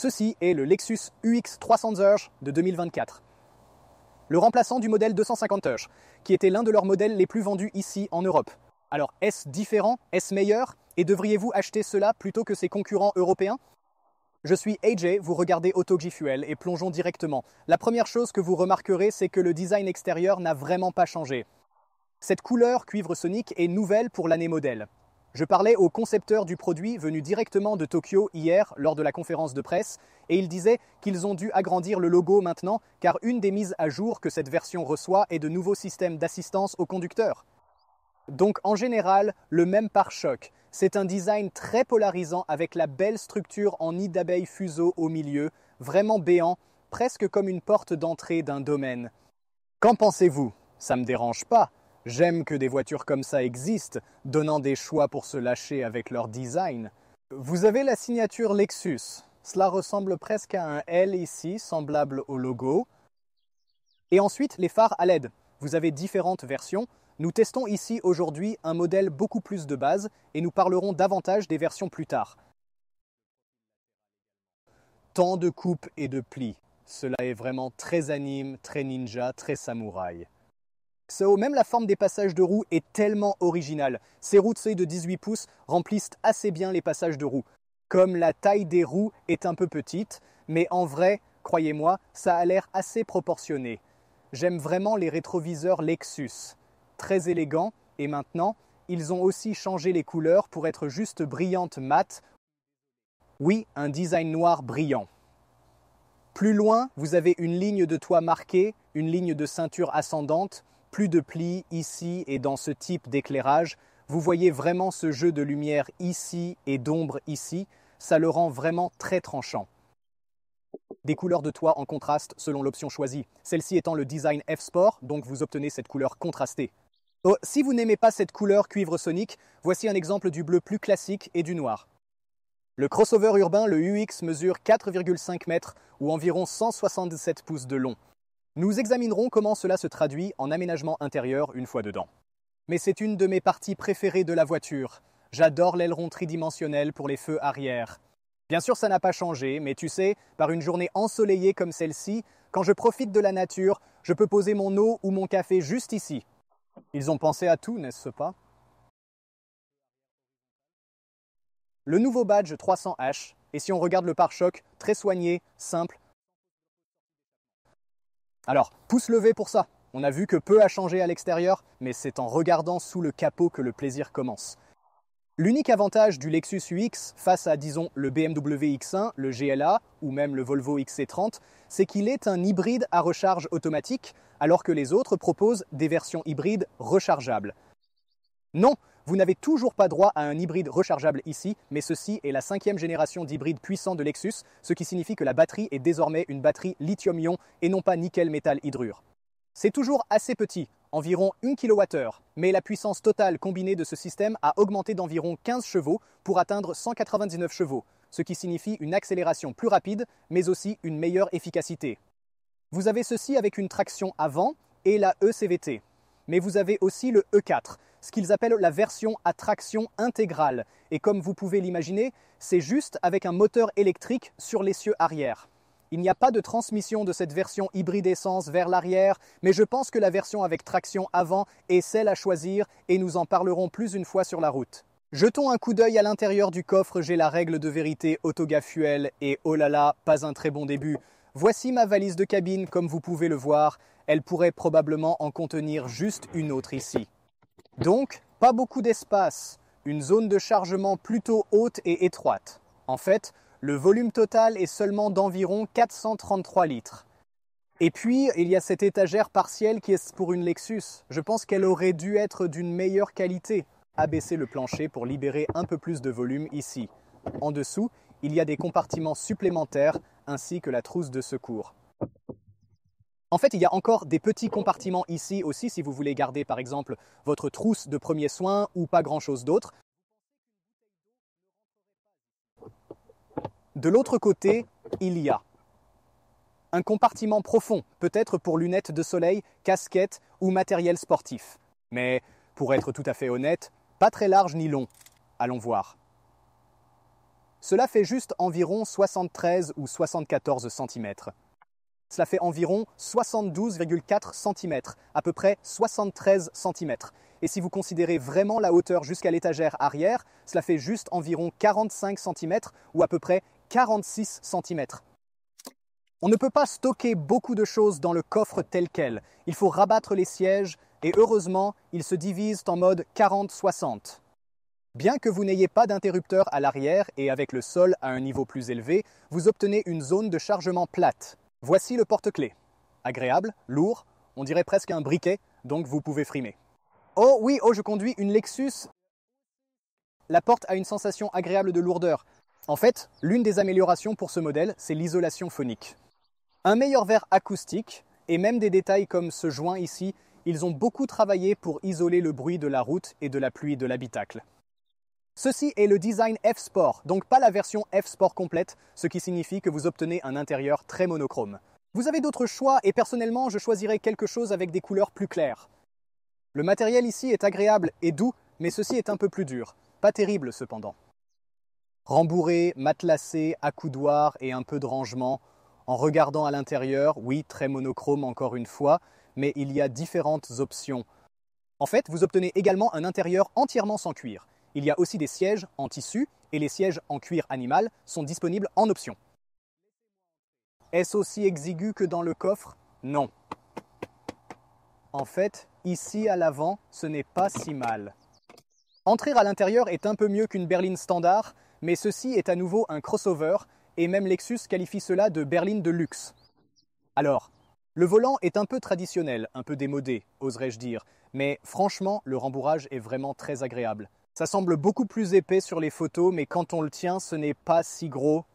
Ceci est le Lexus UX 300h de 2024. Le remplaçant du modèle 250h, qui était l'un de leurs modèles les plus vendus ici en Europe. Alors, est-ce différent? Est-ce meilleur? Et devriez-vous acheter cela plutôt que ses concurrents européens? Je suis AJ, vous regardez AutoGFuel et plongeons directement. La première chose que vous remarquerez, c'est que le design extérieur n'a vraiment pas changé. Cette couleur cuivre sonique est nouvelle pour l'année modèle. Je parlais au concepteur du produit venu directement de Tokyo hier lors de la conférence de presse et il disait qu'ils ont dû agrandir le logo maintenant car une des mises à jour que cette version reçoit est de nouveaux systèmes d'assistance au conducteur. Donc en général, le même pare-choc. C'est un design très polarisant avec la belle structure en nid d'abeille fuseau au milieu, vraiment béant, presque comme une porte d'entrée d'un domaine. Qu'en pensez-vous? Ça me dérange pas. J'aime que des voitures comme ça existent, donnant des choix pour se lâcher avec leur design. Vous avez la signature Lexus. Cela ressemble presque à un L ici, semblable au logo. Et ensuite, les phares à LED. Vous avez différentes versions. Nous testons ici aujourd'hui un modèle beaucoup plus de base et nous parlerons davantage des versions plus tard. Tant de coupes et de plis. Cela est vraiment très anime, très ninja, très samouraï. Même la forme des passages de roues est tellement originale. Ces roues de seuil de 18 pouces remplissent assez bien les passages de roues. Comme la taille des roues est un peu petite, mais en vrai, croyez-moi, ça a l'air assez proportionné. J'aime vraiment les rétroviseurs Lexus. Très élégants, et maintenant, ils ont aussi changé les couleurs pour être juste brillantes mat. Oui, un design noir brillant. Plus loin, vous avez une ligne de toit marquée, une ligne de ceinture ascendante, plus de plis ici et dans ce type d'éclairage. Vous voyez vraiment ce jeu de lumière ici et d'ombre ici, ça le rend vraiment très tranchant. Des couleurs de toit en contraste selon l'option choisie, celle-ci étant le design F-Sport, donc vous obtenez cette couleur contrastée. Oh, si vous n'aimez pas cette couleur cuivre sonique, voici un exemple du bleu plus classique et du noir. Le crossover urbain, le UX, mesure 4,5 mètres ou environ 177 pouces de long. Nous examinerons comment cela se traduit en aménagement intérieur une fois dedans. Mais c'est une de mes parties préférées de la voiture. J'adore l'aileron tridimensionnel pour les feux arrière. Bien sûr, ça n'a pas changé, mais tu sais, par une journée ensoleillée comme celle-ci, quand je profite de la nature, je peux poser mon eau ou mon café juste ici. Ils ont pensé à tout, n'est-ce pas? Le nouveau badge 300H, et si on regarde le pare-choc, très soigné, simple. Alors, pouce levé pour ça. On a vu que peu a changé à l'extérieur, mais c'est en regardant sous le capot que le plaisir commence. L'unique avantage du Lexus UX face à, disons, le BMW X1, le GLA ou même le Volvo XC30, c'est qu'il est un hybride à recharge automatique, alors que les autres proposent des versions hybrides rechargeables. Non, vous n'avez toujours pas droit à un hybride rechargeable ici, mais ceci est la 5e génération d'hybride puissant de Lexus, ce qui signifie que la batterie est désormais une batterie lithium-ion et non pas nickel-métal-hydrure. C'est toujours assez petit, environ 1 kWh, mais la puissance totale combinée de ce système a augmenté d'environ 15 chevaux pour atteindre 199 chevaux, ce qui signifie une accélération plus rapide, mais aussi une meilleure efficacité. Vous avez ceci avec une traction avant et la ECVT, mais vous avez aussi le E4, ce qu'ils appellent la version à traction intégrale, et comme vous pouvez l'imaginer, c'est juste avec un moteur électrique sur l'essieu arrière. Il n'y a pas de transmission de cette version hybride essence vers l'arrière, mais je pense que la version avec traction avant est celle à choisir et nous en parlerons plus une fois sur la route. Jetons un coup d'œil à l'intérieur du coffre, j'ai la règle de vérité AutoGFuel et oh là là, pas un très bon début. Voici ma valise de cabine comme vous pouvez le voir, elle pourrait probablement en contenir juste une autre ici. Donc, pas beaucoup d'espace, une zone de chargement plutôt haute et étroite. En fait, le volume total est seulement d'environ 433 litres. Et puis, il y a cette étagère partielle qui est pour une Lexus. Je pense qu'elle aurait dû être d'une meilleure qualité. Abaisser le plancher pour libérer un peu plus de volume ici. En dessous, il y a des compartiments supplémentaires ainsi que la trousse de secours. En fait, il y a encore des petits compartiments ici aussi si vous voulez garder par exemple votre trousse de premiers soins ou pas grand-chose d'autre. De l'autre côté, il y a un compartiment profond, peut-être pour lunettes de soleil, casquettes ou matériel sportif. Mais pour être tout à fait honnête, pas très large ni long. Allons voir. Cela fait juste environ 73 ou 74 cm. Cela fait environ 72,4 cm, à peu près 73 cm. Et si vous considérez vraiment la hauteur jusqu'à l'étagère arrière, cela fait juste environ 45 cm ou à peu près 46 cm. On ne peut pas stocker beaucoup de choses dans le coffre tel quel. Il faut rabattre les sièges et heureusement, ils se divisent en mode 40-60. Bien que vous n'ayez pas d'interrupteur à l'arrière et avec le sol à un niveau plus élevé, vous obtenez une zone de chargement plate. Voici le porte-clés. Agréable, lourd, on dirait presque un briquet, donc vous pouvez frimer. Oh oui, je conduis une Lexus. La porte a une sensation agréable de lourdeur. En fait, l'une des améliorations pour ce modèle, c'est l'isolation phonique. Un meilleur verre acoustique, et même des détails comme ce joint ici, ils ont beaucoup travaillé pour isoler le bruit de la route et de la pluie de l'habitacle. Ceci est le design F-Sport, donc pas la version F-Sport complète, ce qui signifie que vous obtenez un intérieur très monochrome. Vous avez d'autres choix et personnellement, je choisirais quelque chose avec des couleurs plus claires. Le matériel ici est agréable et doux, mais ceci est un peu plus dur. Pas terrible cependant. Rembourré, matelassé, accoudoir et un peu de rangement. En regardant à l'intérieur, oui, très monochrome encore une fois, mais il y a différentes options. En fait, vous obtenez également un intérieur entièrement sans cuir. Il y a aussi des sièges en tissu et les sièges en cuir animal sont disponibles en option. Est-ce aussi exigu que dans le coffre? Non. En fait, ici à l'avant, ce n'est pas si mal. Entrer à l'intérieur est un peu mieux qu'une berline standard, mais ceci est à nouveau un crossover et même Lexus qualifie cela de berline de luxe. Alors, le volant est un peu traditionnel, un peu démodé, oserais-je dire, mais franchement, le rembourrage est vraiment très agréable. Ça semble beaucoup plus épais sur les photos, mais quand on le tient, ce n'est pas si gros.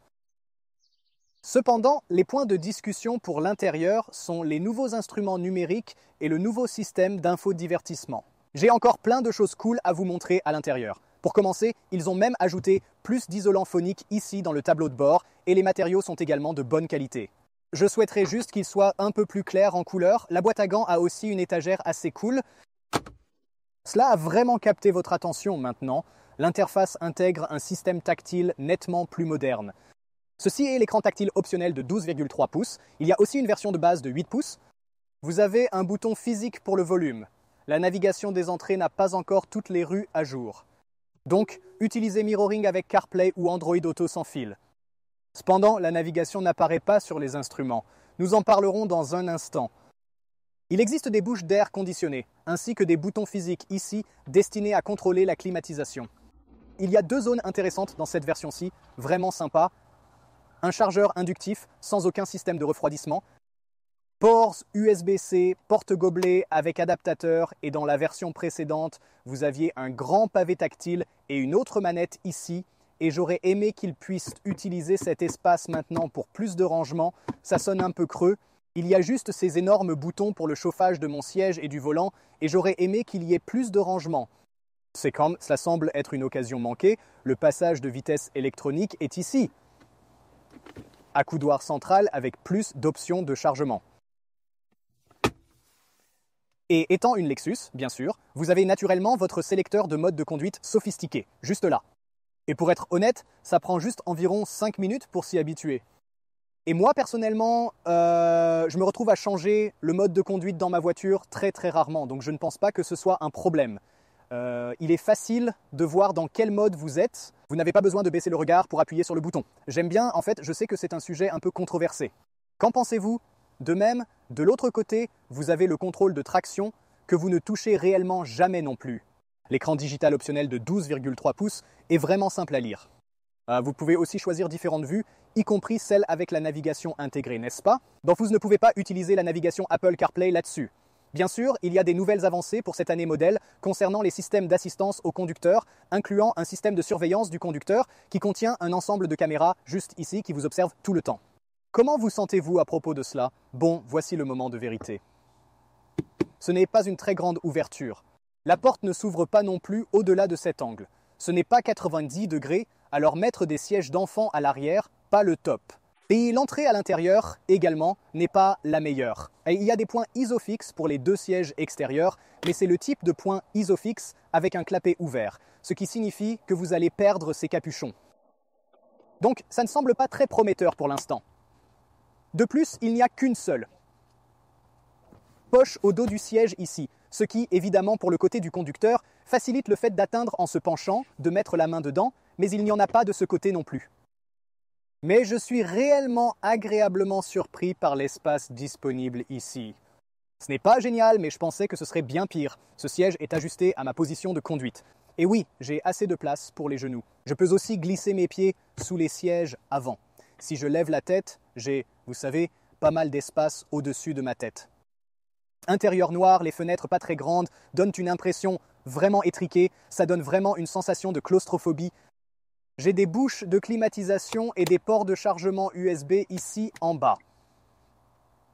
Cependant, les points de discussion pour l'intérieur sont les nouveaux instruments numériques et le nouveau système d'infodivertissement. J'ai encore plein de choses cool à vous montrer à l'intérieur. Pour commencer, ils ont même ajouté plus d'isolant phonique ici dans le tableau de bord et les matériaux sont également de bonne qualité. Je souhaiterais juste qu'il soit un peu plus clair en couleur. La boîte à gants a aussi une étagère assez cool. Cela a vraiment capté votre attention maintenant. L'interface intègre un système tactile nettement plus moderne. Ceci est l'écran tactile optionnel de 12,3 pouces. Il y a aussi une version de base de 8 pouces. Vous avez un bouton physique pour le volume. La navigation des entrées n'a pas encore toutes les rues à jour. Donc, utilisez Mirroring avec CarPlay ou Android Auto sans fil. Cependant, la navigation n'apparaît pas sur les instruments. Nous en parlerons dans un instant. Il existe des bouches d'air conditionnées, ainsi que des boutons physiques ici destinés à contrôler la climatisation. Il y a deux zones intéressantes dans cette version-ci, vraiment sympa. Un chargeur inductif sans aucun système de refroidissement. Ports USB-C, porte-gobelet avec adaptateur et dans la version précédente, vous aviez un grand pavé tactile et une autre manette ici. Et j'aurais aimé qu'ils puissent utiliser cet espace maintenant pour plus de rangement. Ça sonne un peu creux. Il y a juste ces énormes boutons pour le chauffage de mon siège et du volant et j'aurais aimé qu'il y ait plus de rangement. C'est comme cela semble être une occasion manquée, le passage de vitesse électronique est ici. Accoudoir central avec plus d'options de chargement. Et étant une Lexus, bien sûr, vous avez naturellement votre sélecteur de mode de conduite sophistiqué, juste là. Et pour être honnête, ça prend juste environ 5 minutes pour s'y habituer. Et moi, personnellement, je me retrouve à changer le mode de conduite dans ma voiture très très rarement, donc je ne pense pas que ce soit un problème. Il est facile de voir dans quel mode vous êtes. Vous n'avez pas besoin de baisser le regard pour appuyer sur le bouton. J'aime bien, en fait, je sais que c'est un sujet un peu controversé. Qu'en pensez-vous? De même, de l'autre côté, vous avez le contrôle de traction que vous ne touchez réellement jamais non plus. L'écran digital optionnel de 12,3 pouces est vraiment simple à lire. Vous pouvez aussi choisir différentes vues, y compris celle avec la navigation intégrée, n'est-ce pas? Donc vous ne pouvez pas utiliser la navigation Apple CarPlay là-dessus. Bien sûr, il y a des nouvelles avancées pour cette année modèle concernant les systèmes d'assistance au conducteur, incluant un système de surveillance du conducteur qui contient un ensemble de caméras juste ici qui vous observent tout le temps. Comment vous sentez-vous à propos de cela? Bon, voici le moment de vérité. Ce n'est pas une très grande ouverture. La porte ne s'ouvre pas non plus au-delà de cet angle. Ce n'est pas 90 degrés, alors mettre des sièges d'enfants à l'arrière, pas le top. Et l'entrée à l'intérieur, également, n'est pas la meilleure. Et il y a des points isofix pour les deux sièges extérieurs, mais c'est le type de point isofix avec un clapet ouvert, ce qui signifie que vous allez perdre ces capuchons. Donc ça ne semble pas très prometteur pour l'instant. De plus, il n'y a qu'une seule poche au dos du siège ici, ce qui, évidemment pour le côté du conducteur, facilite le fait d'atteindre en se penchant, de mettre la main dedans, mais il n'y en a pas de ce côté non plus. Mais je suis réellement agréablement surpris par l'espace disponible ici. Ce n'est pas génial, mais je pensais que ce serait bien pire. Ce siège est ajusté à ma position de conduite. Et oui, j'ai assez de place pour les genoux. Je peux aussi glisser mes pieds sous les sièges avant. Si je lève la tête, j'ai, vous savez, pas mal d'espace au-dessus de ma tête. Intérieur noir, les fenêtres pas très grandes donnent une impression vraiment étriquée, ça donne vraiment une sensation de claustrophobie. J'ai des bouches de climatisation et des ports de chargement USB ici en bas.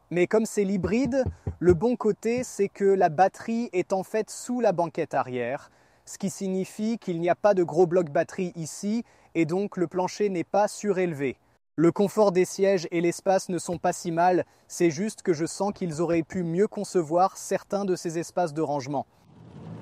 Mais comme c'est l'hybride, le bon côté c'est que la batterie est en fait sous la banquette arrière, ce qui signifie qu'il n'y a pas de gros bloc batterie ici et donc le plancher n'est pas surélevé. Le confort des sièges et l'espace ne sont pas si mal, c'est juste que je sens qu'ils auraient pu mieux concevoir certains de ces espaces de rangement.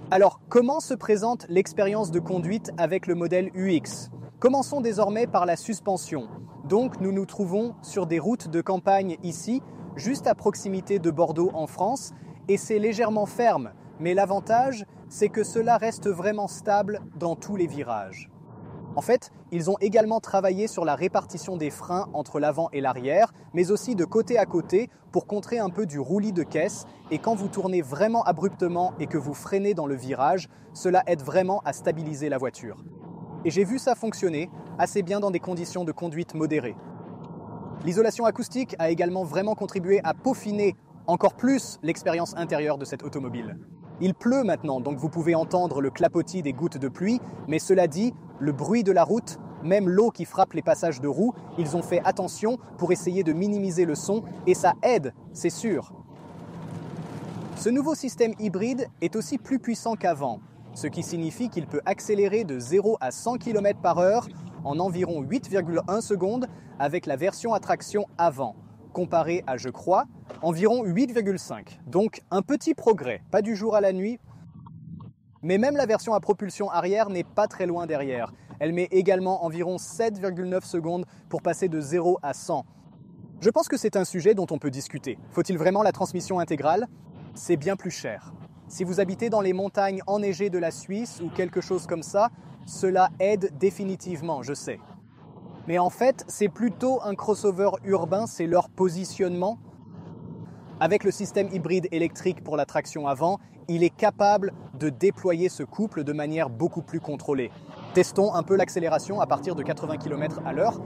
Alors, comment se présente l'expérience de conduite avec le modèle UX ? Commençons désormais par la suspension. Donc, nous nous trouvons sur des routes de campagne ici, juste à proximité de Bordeaux en France, et c'est légèrement ferme, mais l'avantage, c'est que cela reste vraiment stable dans tous les virages. En fait, ils ont également travaillé sur la répartition des freins entre l'avant et l'arrière, mais aussi de côté à côté pour contrer un peu du roulis de caisse. Et quand vous tournez vraiment abruptement et que vous freinez dans le virage, cela aide vraiment à stabiliser la voiture. Et j'ai vu ça fonctionner assez bien dans des conditions de conduite modérées. L'isolation acoustique a également vraiment contribué à peaufiner encore plus l'expérience intérieure de cette automobile. Il pleut maintenant, donc vous pouvez entendre le clapotis des gouttes de pluie, mais cela dit, le bruit de la route, même l'eau qui frappe les passages de roues, ils ont fait attention pour essayer de minimiser le son, et ça aide, c'est sûr. Ce nouveau système hybride est aussi plus puissant qu'avant, ce qui signifie qu'il peut accélérer de 0 à 100 km/h en environ 8,1 secondes avec la version à traction avant, comparé à, je crois, environ 8,5. Donc un petit progrès, pas du jour à la nuit. Mais même la version à propulsion arrière n'est pas très loin derrière. Elle met également environ 7,9 secondes pour passer de 0 à 100. Je pense que c'est un sujet dont on peut discuter. Faut-il vraiment la transmission intégrale ? C'est bien plus cher. Si vous habitez dans les montagnes enneigées de la Suisse ou quelque chose comme ça, cela aide définitivement, je sais. Mais en fait, c'est plutôt un crossover urbain, c'est leur positionnement. Avec le système hybride électrique pour la traction avant, il est capable de déployer ce couple de manière beaucoup plus contrôlée. Testons un peu l'accélération à partir de 80 km/h.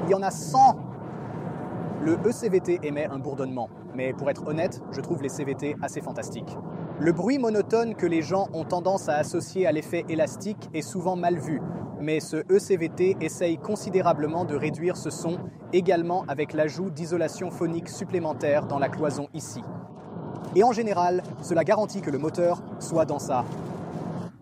Il y en a 100. Le ECVT émet un bourdonnement, mais pour être honnête, je trouve les CVT assez fantastiques. Le bruit monotone que les gens ont tendance à associer à l'effet élastique est souvent mal vu, mais ce ECVT essaye considérablement de réduire ce son, également avec l'ajout d'isolation phonique supplémentaire dans la cloison ici. Et en général, cela garantit que le moteur soit dans sa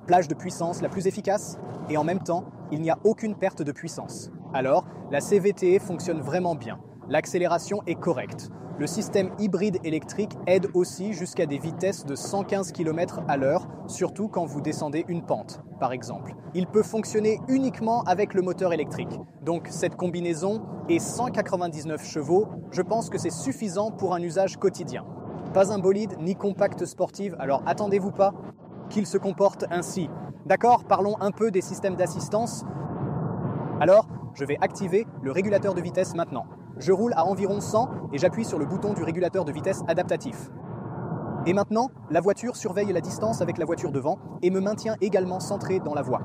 plage de puissance la plus efficace, et en même temps, il n'y a aucune perte de puissance. Alors, la CVT fonctionne vraiment bien. L'accélération est correcte. Le système hybride électrique aide aussi jusqu'à des vitesses de 115 km/h, surtout quand vous descendez une pente, par exemple. Il peut fonctionner uniquement avec le moteur électrique. Donc cette combinaison et 199 chevaux, je pense que c'est suffisant pour un usage quotidien. Pas un bolide ni compacte sportive, alors attendez-vous pas qu'il se comporte ainsi. D'accord, parlons un peu des systèmes d'assistance. Alors, je vais activer le régulateur de vitesse maintenant. Je roule à environ 100 et j'appuie sur le bouton du régulateur de vitesse adaptatif. Et maintenant, la voiture surveille la distance avec la voiture devant et me maintient également centré dans la voie.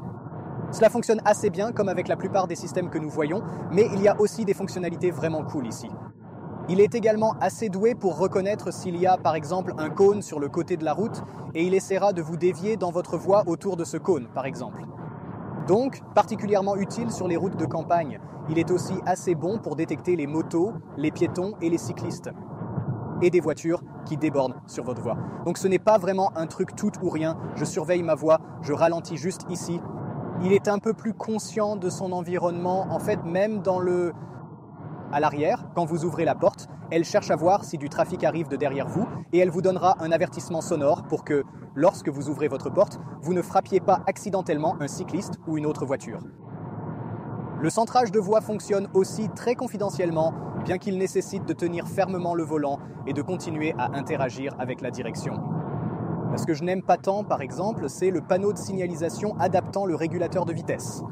Cela fonctionne assez bien comme avec la plupart des systèmes que nous voyons, mais il y a aussi des fonctionnalités vraiment cool ici. Il est également assez doué pour reconnaître s'il y a par exemple un cône sur le côté de la route et il essaiera de vous dévier dans votre voie autour de ce cône par exemple. Donc, particulièrement utile sur les routes de campagne. Il est aussi assez bon pour détecter les motos, les piétons et les cyclistes. Et des voitures qui débordent sur votre voie. Donc ce n'est pas vraiment un truc tout ou rien. Je surveille ma voie, je ralentis juste ici. Il est un peu plus conscient de son environnement. En fait, même à l'arrière, quand vous ouvrez la porte, elle cherche à voir si du trafic arrive de derrière vous et elle vous donnera un avertissement sonore pour que, lorsque vous ouvrez votre porte, vous ne frappiez pas accidentellement un cycliste ou une autre voiture. Le centrage de voix fonctionne aussi très confidentiellement, bien qu'il nécessite de tenir fermement le volant et de continuer à interagir avec la direction. Ce que je n'aime pas tant, par exemple, c'est le panneau de signalisation adaptant le régulateur de vitesse.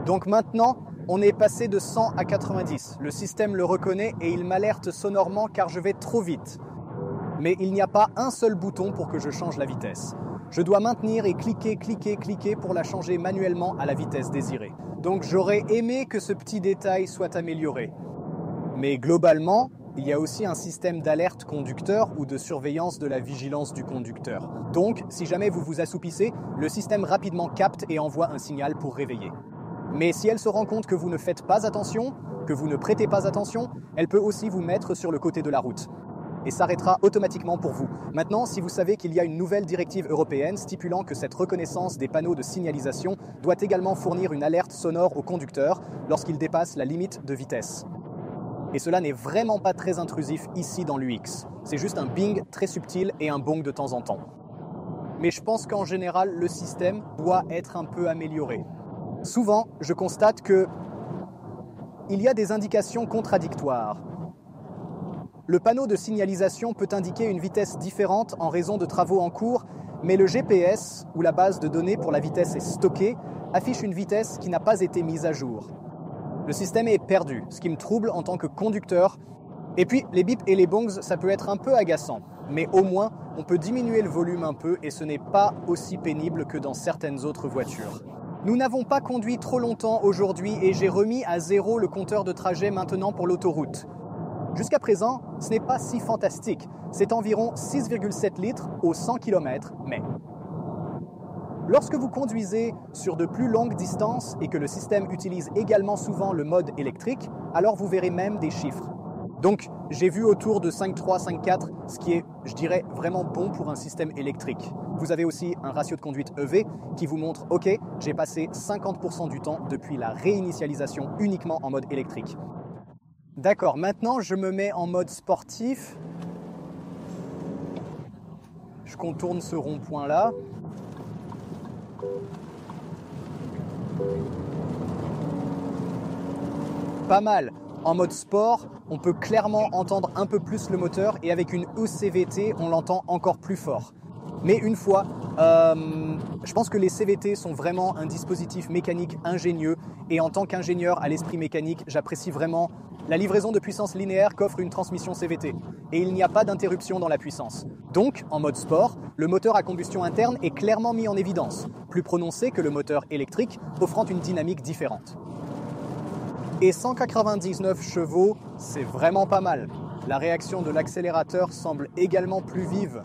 Donc maintenant, on est passé de 100 à 90. Le système le reconnaît et il m'alerte sonorement car je vais trop vite. Mais il n'y a pas un seul bouton pour que je change la vitesse. Je dois maintenir et cliquer pour la changer manuellement à la vitesse désirée. Donc j'aurais aimé que ce petit détail soit amélioré. Mais globalement, il y a aussi un système d'alerte conducteur ou de surveillance de la vigilance du conducteur. Donc, si jamais vous vous assoupissez, le système rapidement capte et envoie un signal pour réveiller. Mais si elle se rend compte que vous ne faites pas attention, que vous ne prêtez pas attention, elle peut aussi vous mettre sur le côté de la route et s'arrêtera automatiquement pour vous. Maintenant, si vous savez qu'il y a une nouvelle directive européenne stipulant que cette reconnaissance des panneaux de signalisation doit également fournir une alerte sonore au conducteur lorsqu'il dépasse la limite de vitesse. Et cela n'est vraiment pas très intrusif ici dans l'UX. C'est juste un bing très subtil et un bong de temps en temps. Mais je pense qu'en général, le système doit être un peu amélioré. Souvent, je constate qu'il y a des indications contradictoires. Le panneau de signalisation peut indiquer une vitesse différente en raison de travaux en cours, mais le GPS, où la base de données pour la vitesse est stockée, affiche une vitesse qui n'a pas été mise à jour. Le système est perdu, ce qui me trouble en tant que conducteur. Et puis, les bips et les bongs, ça peut être un peu agaçant. Mais au moins, on peut diminuer le volume un peu et ce n'est pas aussi pénible que dans certaines autres voitures. Nous n'avons pas conduit trop longtemps aujourd'hui et j'ai remis à 0 le compteur de trajet maintenant pour l'autoroute. Jusqu'à présent, ce n'est pas si fantastique. C'est environ 6,7 litres au 100 km, mais lorsque vous conduisez sur de plus longues distances et que le système utilise également souvent le mode électrique, alors vous verrez même des chiffres. Donc, j'ai vu autour de 5,3, 5,4, ce qui est, je dirais, vraiment bon pour un système électrique. Vous avez aussi un ratio de conduite EV qui vous montre « Ok, j'ai passé 50% du temps depuis la réinitialisation uniquement en mode électrique ». D'accord, maintenant je me mets en mode sportif. Je contourne ce rond-point-là. Pas mal. En mode sport, on peut clairement entendre un peu plus le moteur et avec une ECVT, on l'entend encore plus fort. Mais une fois, je pense que les CVT sont vraiment un dispositif mécanique ingénieux et en tant qu'ingénieur à l'esprit mécanique, j'apprécie vraiment la livraison de puissance linéaire qu'offre une transmission CVT. Et il n'y a pas d'interruption dans la puissance. Donc, en mode sport, le moteur à combustion interne est clairement mis en évidence, plus prononcé que le moteur électrique, offrant une dynamique différente. Et 199 chevaux, c'est vraiment pas mal. La réaction de l'accélérateur semble également plus vive.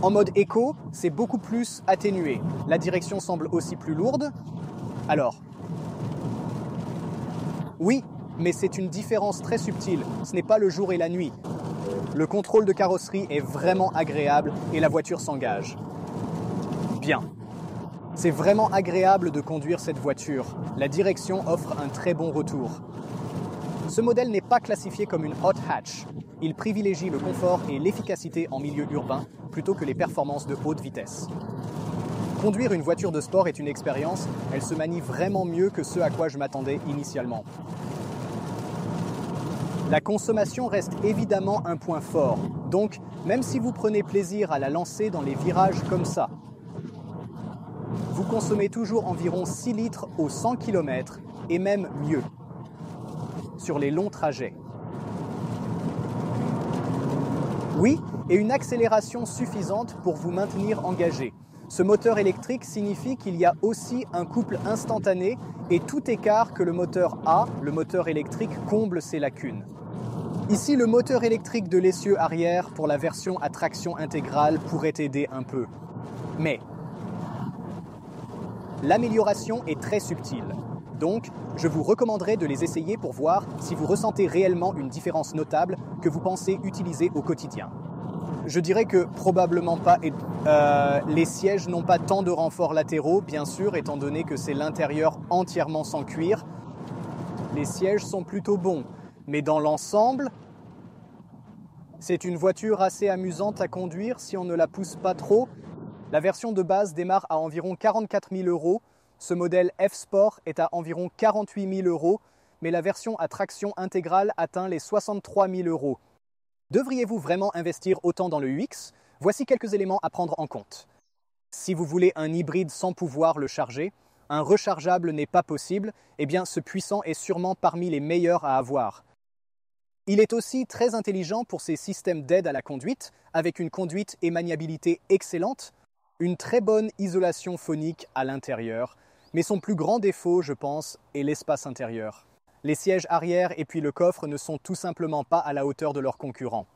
En mode éco, c'est beaucoup plus atténué. La direction semble aussi plus lourde. Alors, oui, mais c'est une différence très subtile. Ce n'est pas le jour et la nuit. Le contrôle de carrosserie est vraiment agréable et la voiture s'engage. Bien. C'est vraiment agréable de conduire cette voiture. La direction offre un très bon retour. Ce modèle n'est pas classifié comme une hot hatch. Il privilégie le confort et l'efficacité en milieu urbain plutôt que les performances de haute vitesse. Conduire une voiture de sport est une expérience, elle se manie vraiment mieux que ce à quoi je m'attendais initialement. La consommation reste évidemment un point fort, donc même si vous prenez plaisir à la lancer dans les virages comme ça, vous consommez toujours environ 6 litres au 100 km et même mieux sur les longs trajets. Oui, et une accélération suffisante pour vous maintenir engagé. Ce moteur électrique signifie qu'il y a aussi un couple instantané et tout écart que le moteur a, le moteur électrique comble ses lacunes. Ici, le moteur électrique de l'essieu arrière pour la version à traction intégrale pourrait aider un peu. Mais l'amélioration est très subtile. Donc, je vous recommanderais de les essayer pour voir si vous ressentez réellement une différence notable que vous pensez utiliser au quotidien. Je dirais que probablement pas. Les sièges n'ont pas tant de renforts latéraux, bien sûr, étant donné que c'est l'intérieur entièrement sans cuir. Les sièges sont plutôt bons, mais dans l'ensemble, c'est une voiture assez amusante à conduire si on ne la pousse pas trop. La version de base démarre à environ 44 000 €. Ce modèle F-Sport est à environ 48 000 €. mais la version à traction intégrale atteint les 63 000 €. Devriez-vous vraiment investir autant dans le UX? Voici quelques éléments à prendre en compte. Si vous voulez un hybride sans pouvoir le charger, un rechargeable n'est pas possible, eh bien ce puissant est sûrement parmi les meilleurs à avoir. Il est aussi très intelligent pour ses systèmes d'aide à la conduite, avec une conduite et maniabilité excellente, une très bonne isolation phonique à l'intérieur, mais son plus grand défaut, je pense, est l'espace intérieur. Les sièges arrière et puis le coffre ne sont tout simplement pas à la hauteur de leurs concurrents.